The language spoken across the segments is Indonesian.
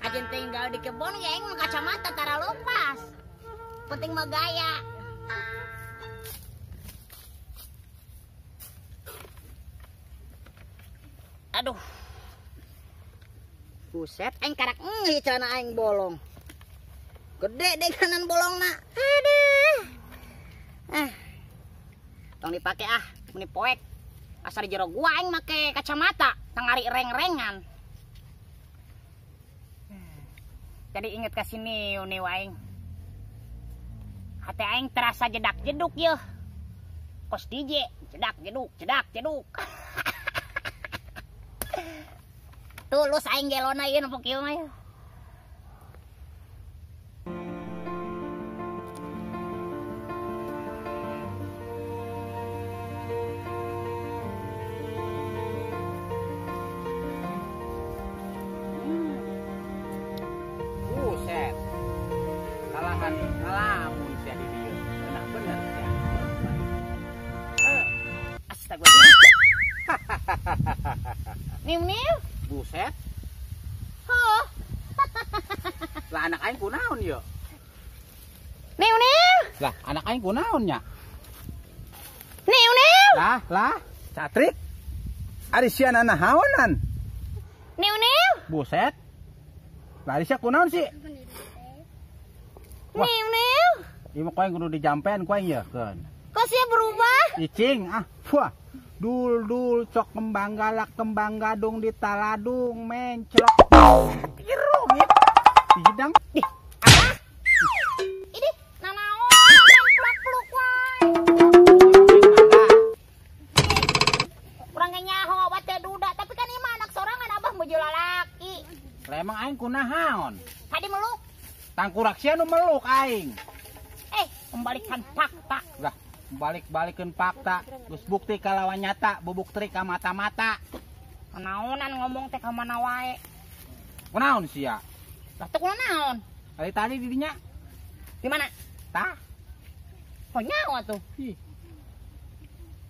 Ajen tinggal di kebun ya yang kacamata tara lepas. Penting mah gaya. Aduh. Buset, aing karak celana aing bolong. Gede deh kanan bolongna. Aduh. Tong dipake meni poek. Asal di jero gua aing make kacamata, tangari reng-rengan. Jadi inget ke sini uni aing. Hati aing terasa jedak-jeduk ya. Kos DJ, jedak-jeduk, jedak-jeduk. Tulus aing gelona ieu nu kieu mah. Buset. Ngalamun sia di dieu. Bener sia. Astagfirullah. Niu. Buset. Oh. Lah anak aing kunaon ya? Niu. Lah anak aing kunaon nya? Niu. Lah, Catrik. Ari sia nahaonan. Niu. Buset. Lah ari sia kunaon sih? Niu. Ieu mah koeng kudu dijampean koeng ya, keun. Kok sia berubah? Icing, wah. Dul cok kembang galak kembang gadung di taladung mencelok irung gitu hidang Apa? Ini nanaon peluk-peluk wae. Kurang nyaho bate duda, tapi kan ieu mah anak sorangan abah muju lalaki. Lah emang aing kunahaon? Tadi meluk. Tangkurak sia nu meluk aing. Kembalikan fakta. Lah balik-balikeun fakta geus bukti kalawan nyata bubuk trik ka mata-mata. Naonan ngomong teh ka mana wae. Kunaon sia? Lah teh kunaon? Tadi di dinya. Di mana? Tah. Oh nyawa tuh. Ih,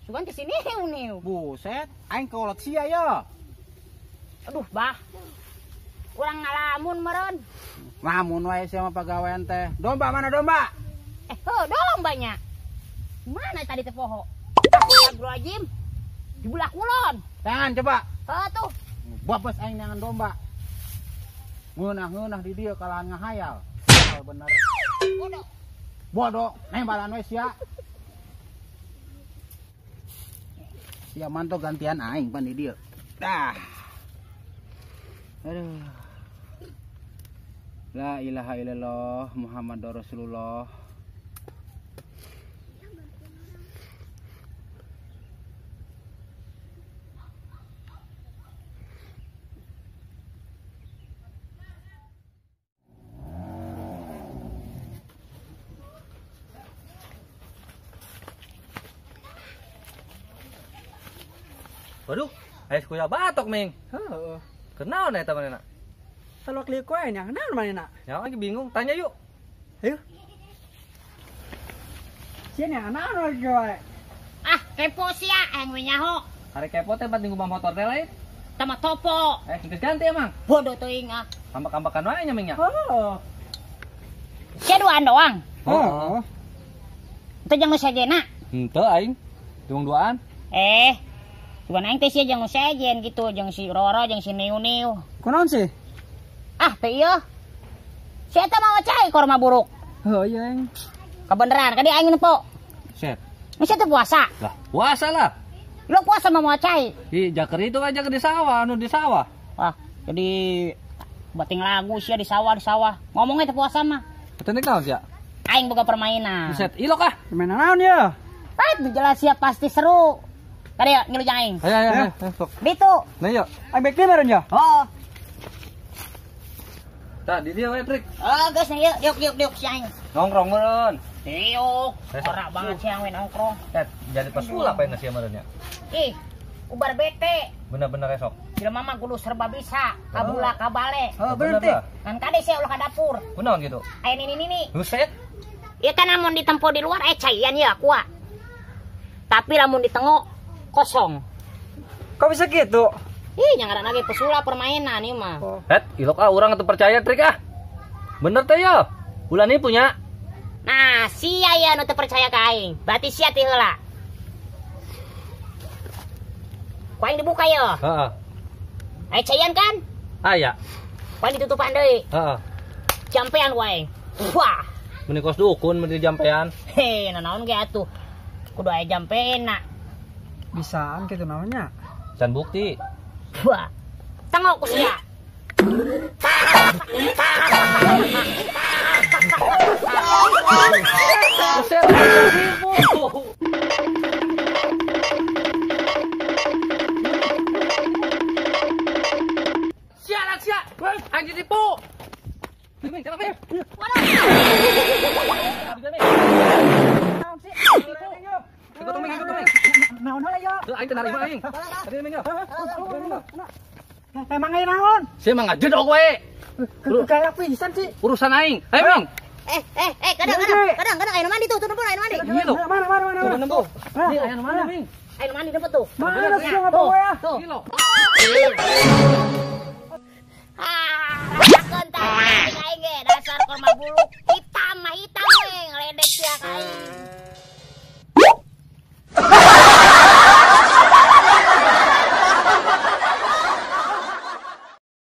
Sugan ke sini niu. buset, aing kolot sia ya. Aduh, bah. Urang ngalamun meureun. Lamun wae sia mah pagawean teh. Domba mana domba? Dombanya. Mana tadi teh poho? Astagfirullahaladzim. Di belah kulon. Tangan coba. Tuh. Babas aing nangan domba. Ngeunah di dieu kalahan ngahayal. Hal bener. Bodoh, nembalan we sia. Sia manto gantian aing pan di dieu. Dah. Aduh. La ilaha illallah Muhammadur Rasulullah. Waduh, aya kuya batok, Ming. Heeh. Kenaon eta manehna? Telok lieu koe nya, naon manehna? Ya lagi bingung, tanya yuk. Ayo. Sia nya naon lagi koe? Kepo sia aing we nyaho. Hari kepo teh bat ngubah motor teh lain. Tama topo. Geus ganti emang. Bodoh teuing ah. Kambak-kambakan wae nya, Ming nya. Oh. Sia duaan doang. Oh. Itu jangan sajena. Henteu aing. Duang-duaan. Cuman aing teh sia jangan sajen gitu, jeung si Roro, jeung si Niu. Kunaon sih? Teh ieu. Si eta mau cai korma buruk. Oh iya yang. Kebeneran, kadi aing nepo. Set. Masih teh puasa. Lah, puasa lah. Lu puasa mau cai. Di jaker itu aja ke di sawah, anu di sawah. Wah, jadi bating lagu sia di sawah. Ngomongnya teh puasa mah. Penting naon sia? Aing boga permainan. Buset, ilok ah. Permainan naon ya? Jelas siap pasti seru. Tadi ya, ngilu aing. Ayo, sok. Ditu. Nah, yuk. Aing bek meren ya? Oh. Tah, di dia we, Trik. Oh, guys, yuk si aing. Nongkrong meureun. Yuk. Ora banget si aing we nongkrong. Jadi pesulap aing nasi meureun nya. Ih, ubar bete. Bener-bener esok. Jelema mah kudu serba bisa, kabula kabale. Oh bener teh. Kan kade sia ulah ka dapur. Kunaon gitu? Aya nini. Buset. Ieu kan lamun ditempo di luar caian ya kuat. Tapi lamun di tengok kosong. Kok bisa gitu? Ih, jangan lagi pesulap permainan ieu mah. Ilok urang atuh percaya trik ah. Bener teh ya. Ulah nipu nya. Nah, sia ya nu teu percaya ka aing. Berarti sia ti heula. Ku aing dibuka ya. Heeh. Eceyan kan? Aya. Ku aing ditutupan deui. Heeh. Jampean ku aing. Wah. Meni kos dukun meni jampean. Heh, nanaon ge atuh. Kudu aya jampeena. Bisaan gitu namanya. Can bukti. Wah. Tengok ku sia. Sialan sia. Anjir tipu. Ming, kenapa ya? Ikut Ming. Naon heula ya? Aing teh narima aing. Tadi Ming ya. Emang aing naon? Saya mah ngajedog we. Galak pisan sih. Urusan aing. Ayo Ming. Kadang ayo mandi tuh, turun ayo mandi. Gitu. Mana? Turun nempo. Nih aya nu mana Ming? Ayo mandi dapat tuh. Mana sih ngapa ya? Tuh. Gilo. Rasakeun tah aing ge dasar korma bulu hitam we ngeledek sia ka aing.